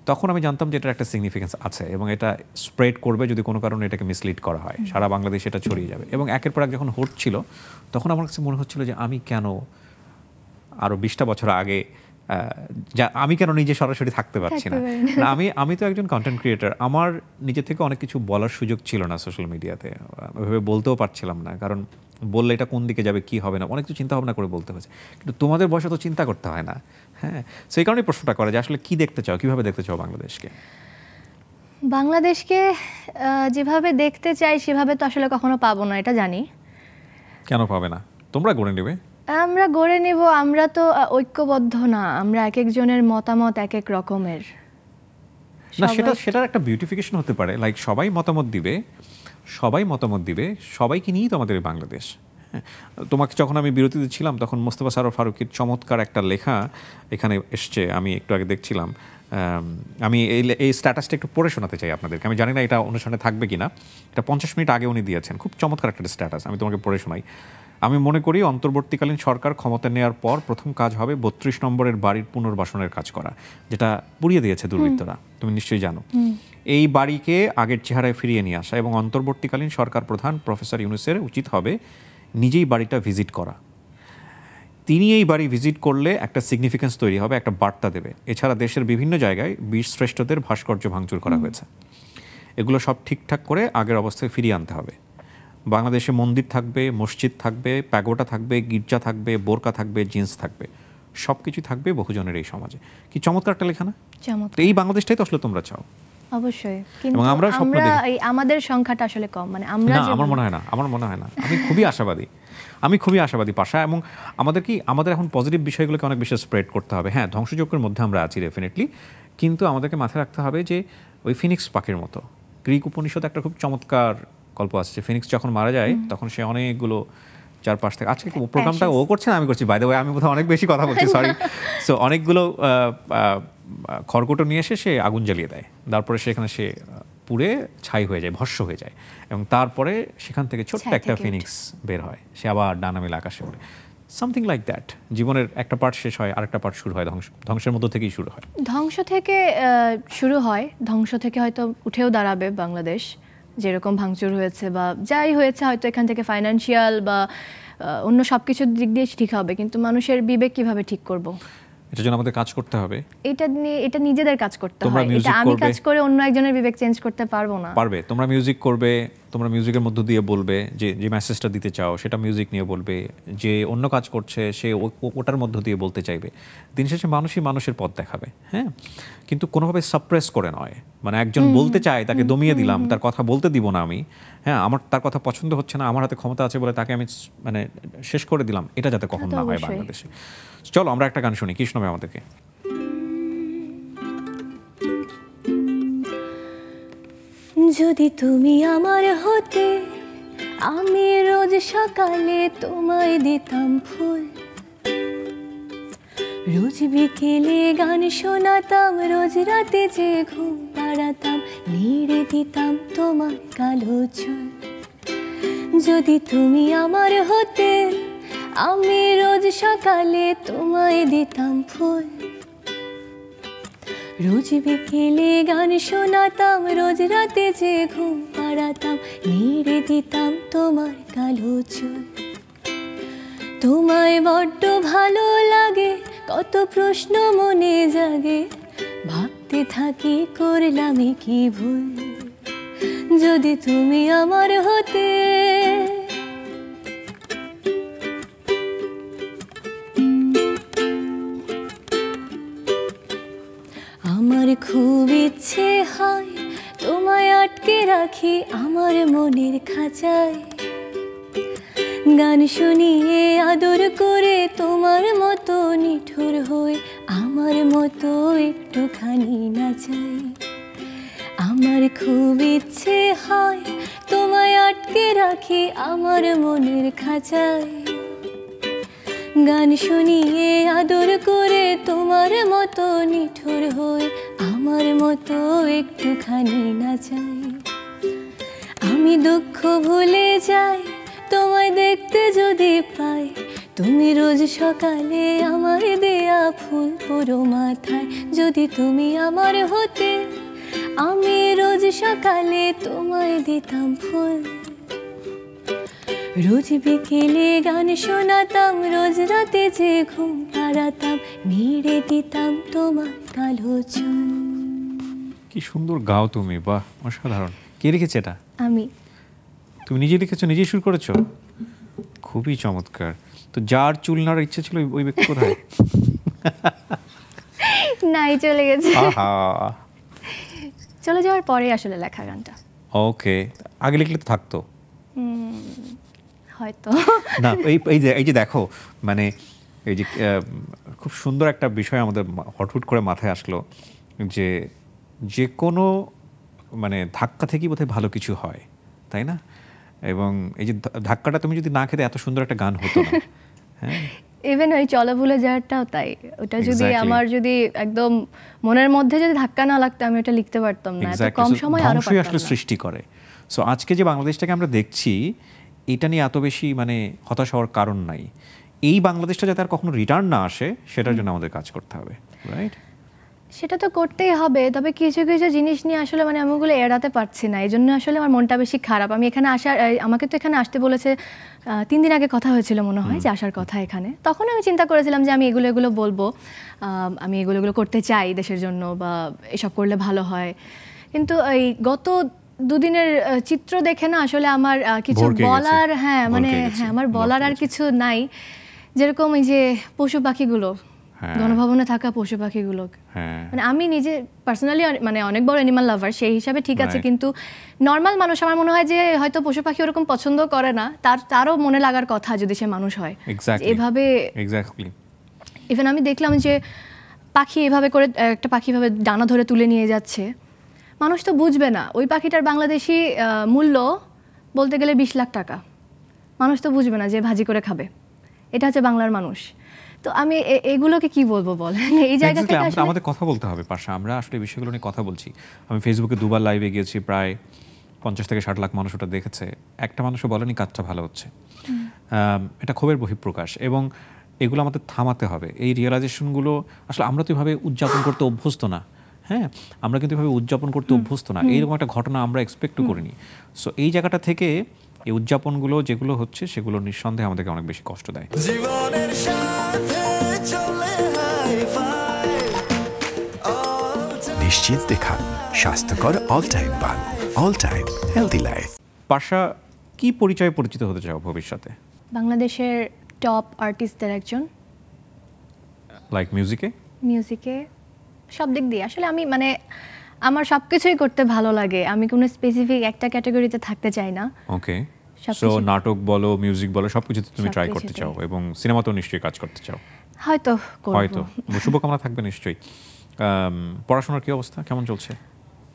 তখন আমি জানতাম যে এটার একটা সিগনিফিকেন্স আছে এবং এটা স্প্রেড করবে যদি কোনো কারণে এটাকে মিসলিড করা হয়, সারা বাংলাদেশে এটা ছড়িয়ে যাবে। এবং একের পর এক যখন হচ্ছিল তখন আমার কাছে মনে হচ্ছিল যে আমি কেন আরও 20টা বছর আগে আমি কেন নিজে সরাসরি থাকতে পারছি না। আমি তো একজন কন্টেন্ট ক্রিয়েটার, আমার নিজে থেকে অনেক কিছু বলার সুযোগ ছিল না সোশ্যাল মিডিয়াতে, ওইভাবে বলতেও পারছিলাম না, কারণ বললে এটা কোন দিকে যাবে, কি হবে না, অনেক কিছু চিন্তা ভাবনা করে বলতে হয়েছে। কিন্তু তোমাদের বয়সে তো চিন্তা করতে হয় না। হ্যাঁ, সেই কারণেই প্রশ্নটা করে যে আসলে কি দেখতে চাও, কিভাবে দেখতে চাও বাংলাদেশকে? বাংলাদেশকে যেভাবে দেখতে চাই সেভাবে তো আসলে কখনো পাবো না, এটা জানি। কেন পাবে না? তোমরা গড়ে নেবে। আমরা গড়ে নেব, আমরা তো ঐক্যবদ্ধ না, আমরা এক একজনের মতামত এক এক রকমের। না, সেটার একটা বিউটিফিকেশন হতে পারে, লাইক সবাই মতামত দিবে, সবাইকে নিয়েই তো আমাদের বাংলাদেশ। হ্যাঁ, তোমাকে যখন আমি বিরতিতে ছিলাম তখন মোস্তফা সরোয়ার ফারুকীর চমৎকার একটা লেখা এখানে এসছে, আমি একটু আগে দেখছিলাম। আমি এই স্ট্যাটাসটা একটু পড়ে শোনাতে চাই আপনাদেরকে। আমি জানি না এটা অনুষ্ঠানে থাকবে কিনা, এটা 50 মিনিট আগে উনি দিয়েছেন, খুব চমৎকার একটা স্ট্যাটাস, আমি তোমাকে পড়ে শোনাই। আমি মনে করি অন্তর্বর্তীকালীন সরকার ক্ষমতা নেওয়ার পর প্রথম কাজ হবে 32 নম্বরের বাড়ির পুনর্বাসনের কাজ করা, যেটা পুড়িয়ে দিয়েছে দুর্বৃত্তরা, তুমি নিশ্চয়ই জানো। এই বাড়িকে আগের চেহারায় ফিরিয়ে নিয়ে আসা এবং অন্তর্বর্তীকালীন সরকার প্রধান প্রফেসর ইউনূসের উচিত হবে নিজেই বাড়িটা ভিজিট করা। তিনি এই বাড়ি ভিজিট করলে একটা সিগনিফিকেন্স তৈরি হবে, একটা বার্তা দেবে। এছাড়া দেশের বিভিন্ন জায়গায় বীর শ্রেষ্ঠদের ভাস্কর্য ভাঙচুর করা হয়েছে, এগুলো সব ঠিকঠাক করে আগের অবস্থায় ফিরিয়ে আনতে হবে। বাংলাদেশে মন্দির থাকবে, মসজিদ থাকবে, প্যাগোডা থাকবে, গির্জা থাকবে, বোরকা থাকবে, জিন্স থাকবে, সব কিছু থাকবে বহুজনের এই সমাজে। কি চমৎকার একটা লেখা না? চমৎকার। তো এই বাংলাদেশটাই তো আসলে তোমরা চাও। অবশ্যই, কিন্তু এবং আমরা স্বপ্ন দেখি। আমাদের সংখ্যাটা আসলে কম, মানে আমরা না, আমার মনে হয় না। আমি খুবই আশাবাদী পাশা। এবং আমাদের এখন পজিটিভ বিষয়গুলোকে অনেক বেশি স্প্রেড করতে হবে। হ্যাঁ, ধ্বংসযজ্ঞের মধ্যে আমরা আছি ডেফিনেটলি, কিন্তু আমাদেরকে মাথায় রাখতে হবে যে ওই ফিনিক্স পাখির মতো, গ্রিক উপনিষদ একটা খুব চমৎকার গল্প আছে যে ফিনিক্স যখন মারা যায় তখন সে অনেকগুলো চারপাশ থেকে, আজকে প্রোগ্রামটা ও করছে না আমি করছি, বাই দ্য ওয়ে, আমি বোধহয় অনেক বেশি কথা বলছি, সরি। সো অনেকগুলো খড়কুটো নিয়ে এসে সে আগুন জ্বালিয়ে দেয়, তারপরে সেখানে সে পুড়ে ছাই হয়ে যায়, ভস্ম হয়ে যায়, এবং তারপরে সেখান থেকে ছোট্ট একটা ফিনিক্স বের হয়, সে আবার ডানা মেলে আকাশে ওড়ে। সামথিং লাইক দ্যাট, জীবনের একটা পার্ট শেষ হয়, আরেকটা পার্ট শুরু হয়, ধ্বংসের মধ্য থেকেই শুরু হয়। ধ্বংস থেকে শুরু হয়, ধ্বংস থেকে হয়তো উঠেও দাঁড়াবে বাংলাদেশ, যেরকম ভাঙচুর হয়েছে বা যাই হয়েছে, হয়তো এখান থেকে ফাইন্যান্সিয়াল বা অন্য সব কিছুর দিক দিয়ে ঠিক হবে, কিন্তু মানুষের বিবেক কিভাবে ঠিক করব, এটার জন্য আমাদের কাজ করতে হবে। এটা নিজেদের কাজ করতে হয়, এটা আমি কাজ করে অন্য একজনের বিবেক চেঞ্জ করতে পারবো না। পারবে, তোমরা মিউজিক করবে, তোমরা মিউজিকের মধ্য দিয়ে বলবে যে মেসেজটা দিতে চাও, সেটা মিউজিক নিয়ে বলবে। যে অন্য কাজ করছে সে ওটার মধ্য দিয়ে বলতে চাইবে। দিন শেষে মানুষই মানুষের পথ দেখাবে। হ্যাঁ, কিন্তু কোনোভাবে সাপ্রেস করে নয়, মানে একজন বলতে চায় তাকে দমিয়ে দিলাম, তার কথা বলতে দিব না আমি। হ্যাঁ, আমার তার কথা পছন্দ হচ্ছে না, আমার হাতে ক্ষমতা আছে বলে তাকে আমি মানে শেষ করে দিলাম, এটা যাতে কখন না হয় বাংলাদেশে। চলো আমরা একটা গান শুনি, কি শোনাবে আমাদেরকে? যদি তুমি আমার হতে, আমি রোজ সকালে তোমায় দিতাম ফুল, রোজ বিকেলে গান শোনাতাম, রোজ রাতে যে ঘুম পাড়াতাম, নেড়ে দিতাম তোমার কালো চুল। যদি তুমি আমার হতে, আমি রোজ সকালে তোমায় দিতাম ফুল, রোজ বিকেলে গান শোনাতাম, রোজ রাতে যে ঘুম পাড়াতাম, নেড়ে দিতাম তোমার কালো চুল। তোমায় বড্ড ভালো লাগে, কত প্রশ্ন মনে জাগে, ভাবতে থাকি করলাম কি ভুল। যদি তুমি আমার হতে, আমার খুব ইচ্ছে হয় তোমায় আটকে রাখি আমার মনের খাঁচায়, গান শুনিয়ে আদর করে তোমার মতো নিঠুর হয়ে আমার মতো একটুখানি না চাই। আমার খুব ইচ্ছে হয় তোমায় আটকে রাখি আমার মনের খাঁচায়, গান শুনিয়ে আদর করে তোমার মতো নিঠুর হয়ে আমার মতো একটুখানি না চাই। আমি দুঃখ ভুলে যাই তোমায় দেখতে যদি পাই, তুমি রোজ সকালে আমার দেয়া ফুল পুরো মাথায়। যদি তুমি আমার হতে আমি রোজ সকালে তোমায় দিতাম ফুল, রোজ বিকেলে গান শোনাতাম, রোজ রাতে যে ঘুম পাড়াতাম, নেড়ে দিতাম তোমার কালো চুল। কি সুন্দর গাও তুমি, বাহ অসাধারণ। কে লিখেছে এটা? আমি। তুমি নিজে লিখেছো, নিজেই শুরু করেছো? খুবই চমৎকার। তো যার চুল নাড়ার ইচ্ছে ছিল ওই ব্যক্তি কোথায়? নাই, চলে গেছে। আহা, চলে যাওয়ার পরে আসলে লেখা গানটা। ওকে, আগে লিখলে তো থাকতো। হয়তো না, এই যে দেখো, মানে এই যে খুব সুন্দর একটা বিষয় আমাদের হঠাৎ করে মাথায় আসলো, যে কোনো মানে ধাক্কা থেকেই বোধহয় ভালো কিছু হয়, তাই না? এবং এই যে ধাক্কাটা তুমি যদি না খেতে এত সুন্দর একটা গান হতো না। হ্যাঁ, ইভেন ওই চলো ভুলে যাওয়ারটাও তাই। ওটা যদি Exactly. আমার যদি একদম মনের মধ্যে যদি ধাক্কা না লাগতো আমি ওটা লিখতে পারতাম না, এত কম সময় আরো ধ্বংসই আসলে পারতাম না। সৃষ্টি করে। সো আজকে যে বাংলাদেশটাকে আমরা দেখছি, এটা নিয়ে এত বেশি মানে হতাশ হওয়ার কারণ নাই। এই বাংলাদেশটা যাতে আর কখনো রিটার্ন না আসে, সেটার জন্য আমাদের কাজ করতে হবে, রাইট? সেটা তো করতেই হবে, তবে কিছু কিছু জিনিস নিয়ে আসলে মানে আমি ওগুলো এড়াতে পারছি না, এই জন্য আসলে আমার মনটা বেশি খারাপ। আমি এখানে আমাকে তো এখানে আসতে বলেছে 3 দিন আগে কথা হয়েছিল মনে হয় যে আসার কথা এখানে। তখন আমি চিন্তা করেছিলাম যে আমি এগুলো বলবো, আমি এগুলো করতে চাই দেশের জন্য, বা এসব করলে ভালো হয়। কিন্তু এই গত 2 দিনের চিত্র দেখে না আসলে আমার কিছু ভরকে গেছে। বলার, হ্যাঁ মানে ভরকে গেছে, হ্যাঁ আমার ভরকে বলার আর গেছে। কিছু নাই। যেরকম এই যে পশু পাখিগুলো, হ্যাঁ। গণভবনে থাকা পশু পাখিগুলো, হ্যাঁ, মানে আমি নিজে পার্সোনালি মানে অনেক বড় অ্যানিমাল লাভার, সেই হিসাবে ঠিক আছে, Right. কিন্তু নর্মাল মানুষ আমার মনে হয় যে হয়তো পশু পাখি ওরকম পছন্দ করে না, তারও মনে লাগার কথা যদি সে মানুষ হয়। এক্স্যাক্টলি, এভাবে এক্স্যাক্টলি। ইভেন আমি দেখলাম যে পাখি এভাবে করে একটা পাখি এভাবে ডানা ধরে তুলে নিয়ে যাচ্ছে, মানুষ তো বুঝবে না ওই পাখিটার বাংলাদেশি মূল্য বলতে গেলে 20 লাখ টাকা। মানুষ তো বুঝবে না যে ভাজি করে খাবে, এটা হচ্ছে বাংলার মানুষ। তো আমি এগুলোকে কি বলবো বল, এই জায়গা Exactly, থেকে আসলে আমাদের কথা বলতে হবে পাশা। আমরা আসলে এই বিষয়গুলো নিয়ে কথা বলছি। আমি ফেসবুকে 2 বার লাইভে গিয়েছি, প্রায় 50 থেকে 60 লাখ মানুষ ওটা দেখেছে। একটা মানুষও বলেনি কাজটা ভালো হচ্ছে। এটা ক্ষোভের বহিঃপ্রকাশ, এবং এগুলো আমাদের থামাতে হবে। এই রিয়েলাইজেশনগুলো আসলে আমরা তো এভাবে উদযাপন করতে অভ্যস্ত না। হ্যাঁ, আমরা কিন্তু এভাবে উদযাপন করতে অভ্যস্ত না। এইরকম একটা ঘটনা আমরা এক্সপেক্টও করিনি। সো এই জায়গাটা থেকে এই উদযাপনগুলো যেগুলো হচ্ছে, সেগুলো নিঃসন্দেহে আমাদেরকে অনেক বেশি কষ্ট দেয়। জীবনের সাথে চলে হাই ফাই, নিশ্চিন্তে খান স্বাস্থ্যকর অল টাইম পান। All Time healthy life. পাশা, কি পরিচয়ে পরিচিত হতে চাও ভবিষ্যতে? বাংলাদেশের টপ আর্টিস্টদের একজন, লাইক মিউজিকে? মিউজিকে সব দিক দিয়ে আসলে আমি মানে আমার সব কিছুই করতে ভালো লাগে, আমি কোনো স্পেসিফিক একটা ক্যাটাগরিতে থাকতে চাই না। ওকে, সো সবকিছু- নাটক বলো, মিউজিক বলো, সবকিছুতে তুমি ট্রাই করতে সবকিছুতেই। চাও, এবং সিনেমাতেও নিশ্চয়ই কাজ করতে চাও। হয়তো করব। হয়তো, শুভকামনা থাকবে নিশ্চয়ই। পড়াশোনার কি অবস্থা, কেমন চলছে?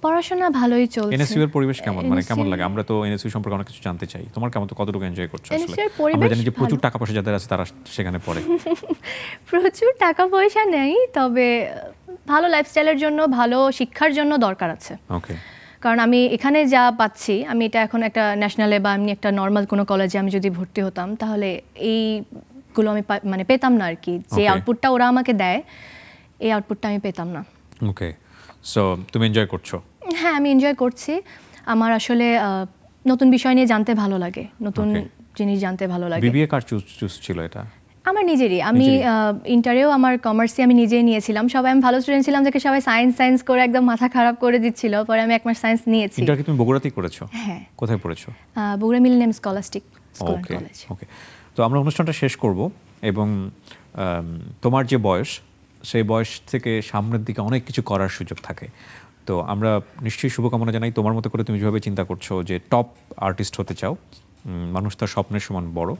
পড়াশোনা ভালোই চলছে। এনএসইউ এর পরিবেশ কেমন, মানে কেমন NSU লাগে? আমরা তো এনএসইউ সম্পর্কে অনেক কিছু জানতে চাই। তোমার কেমন, তো কতটুকু এনজয় করছো আসলে? NSU এর পরিবেশ আমরা জানি যে প্রচুর ভালো। টাকা পয়সা যাদের আছে তারা সেখানে পড়ে। প্রচুর টাকা পয়সা নেই, তবে ভালো লাইফস্টাইলের জন্য, ভালো শিক্ষার জন্য দরকার আছে। ওকে, কারণ আমি এখানে যা পাচ্ছি, আমি এটা এখন একটা ন্যাশনালে বা এমনি একটা নর্মাল কোনো কলেজে আমি যদি ভর্তি হতাম, তাহলে এইগুলো আমি মানে পেতাম না আর কি। যে Okay. আউটপুটটা ওরা আমাকে দেয়, এই আউটপুটটা আমি পেতাম না। ওকে, সো তুমি এনজয় করছো? হ্যাঁ, আমি এনজয় করছি। আমার আসলে নতুন বিষয় নিয়ে জানতে ভালো লাগে, নতুন Okay. জিনিস জানতে ভালো লাগে। বিবিএ কার চুজ ছিল এটা? আমার নিজেরই। আমি ইন্টারেও আমার কমার্সে আমি নিজেই নিয়েছিলাম। সবাই, আমি ভালো স্টুডেন্ট ছিলাম দেখে সবাই সায়েন্স করে একদম মাথা খারাপ করে দিচ্ছিল, পরে আমি 1 মাস সায়েন্স নিয়েছি। ইন্টার কি তুমি বগুড়াতেই করেছো? হ্যাঁ, কোথায় পড়েছো? Bogura Millennium Scholastic School and okay, college. Okay. তো আমরা অনুষ্ঠানটা শেষ করব, এবং তোমার যে বয়স, সেই বয়স থেকে সামনের দিকে অনেক কিছু করার সুযোগ থাকে। তো আমরা নিশ্চয়ই শুভকামনা জানাই। তোমার মতো করে তুমি যেভাবে চিন্তা করছো যে টপ আর্টিস্ট হতে চাও, মানুষ তার স্বপ্নের সমান বড়।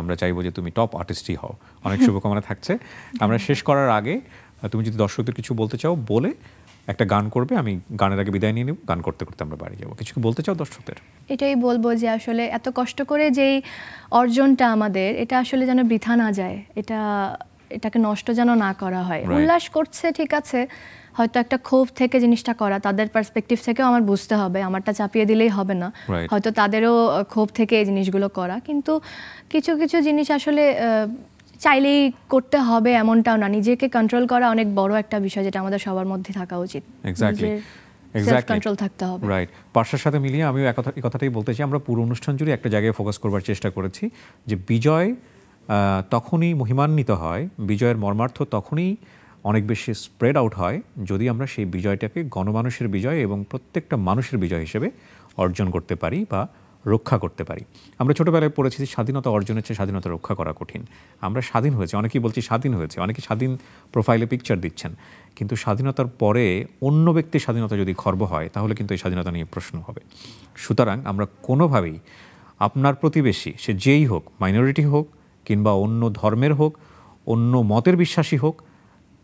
আমরা চাইবো যে তুমি টপ আর্টিস্টই হও। অনেক শুভকামনা থাকছে। আমরা শেষ করার আগে তুমি যদি দর্শকদের কিছু বলতে চাও বলে একটা গান করবে, আমি গানের আগে বিদায় নিয়ে নেব, গান করতে করতে আমরা বাড়ি যাবো। কিছু কি বলতে চাও দর্শকদের? এটাই বলবো যে আসলে এত কষ্ট করে যেই অর্জনটা আমাদের, এটা আসলে যেন বৃথা না যায়, এটাকে নষ্ট যেন না করা হয়। Right. উল্লাস করছে ঠিক আছে, হয়তো একটা ক্ষোভ থেকে জিনিসটা করা, তাদের পার্সপেক্টিভ থেকেও আমার বুঝতে হবে, আমারটা চাপিয়ে দিলেই হবে না। Right. হয়তো তাদেরও ক্ষোভ থেকে এই জিনিসগুলো করা, কিন্তু কিছু কিছু জিনিস আসলে চাইলেই করতে হবে এমনটাও না। নিজেকে কন্ট্রোল করা অনেক বড় একটা বিষয়, যেটা আমাদের সবার মধ্যে থাকা উচিত। এক্স্যাক্টলি সেলফ কন্ট্রোল থাকতে হবে। রাইট। পার্শ্বের সাথে মিলিয়ে আমিও এই কথাটাই বলতে চাই। আমরা পুরো অনুষ্ঠান জুড়ে একটা জায়গায় ফোকাস করবার চেষ্টা করেছি যে বিজয় তখনই মহিমান্বিত হয়, বিজয়ের মর্মার্থ তখনই অনেক বেশি স্প্রেড আউট হয় যদি আমরা সেই বিজয়টাকে গণমানুষের বিজয় এবং প্রত্যেকটা মানুষের বিজয় হিসেবে অর্জন করতে পারি বা রক্ষা করতে পারি। আমরা ছোটোবেলায় পড়েছি যে স্বাধীনতা অর্জনের চেয়ে স্বাধীনতা রক্ষা করা কঠিন। আমরা স্বাধীন হয়েছে, অনেকেই বলছি স্বাধীন হয়েছে, অনেকে স্বাধীন প্রোফাইলে পিকচার দিচ্ছেন, কিন্তু স্বাধীনতার পরে অন্য ব্যক্তির স্বাধীনতা যদি খর্ব হয় তাহলে কিন্তু এই স্বাধীনতা নিয়ে প্রশ্ন হবে। সুতরাং আমরা কোনোভাবেই আপনার প্রতিবেশী, সে যেই হোক, মাইনরিটি হোক কিংবা অন্য ধর্মের হোক, অন্য মতের বিশ্বাসী হোক,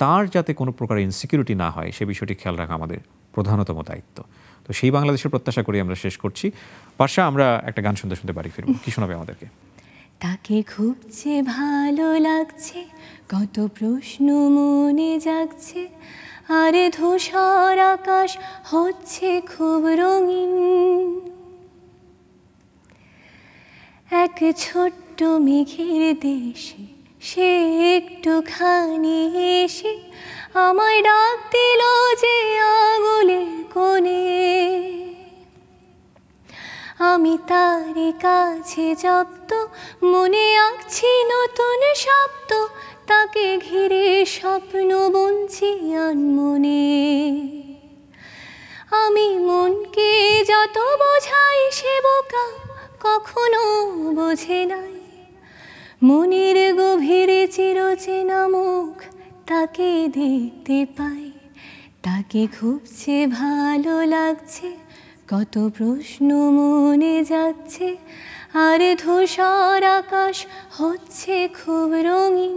তার যাতে কোনো প্রকার ইনসিকিউরিটি না হয় সে বিষয়টি খেয়াল রাখা আমাদের প্রধানতম দায়িত্ব। তো সেই বাংলাদেশের প্রত্যাশা করি আমরা শেষ করছি। পাশা, আমরা একটা গান শুনতে শুনতে বাড়ি ফিরবো। কি শোনাবে আমাদেরকে? তাকে খুব যে ভালো লাগছে, কত প্রশ্ন মনে জাগছে, আরে ধূসর আকাশ হচ্ছে খুব রঙিন। এক ছোট্ট মেঘের দেশে সে একটুখানি এসে আমায় ডাক দিল যে আঙুলের কোণে। আমি তারই কাছে জব্দ, মনে আঁকছি নতুন শব্দ, তাকে ঘিরে স্বপ্ন বুনছি আনমনে। আমি মনকে যত বোঝাই সে বোকা কখনো বোঝে নাই, মনের গভীরে চিরচেনা মুখ তাকে দেখতে পাই। তাকে খুব যে ভালো লাগছে, কত প্রশ্ন মনে যাচ্ছে, আর ধূসর আকাশ হচ্ছে খুব রঙিন।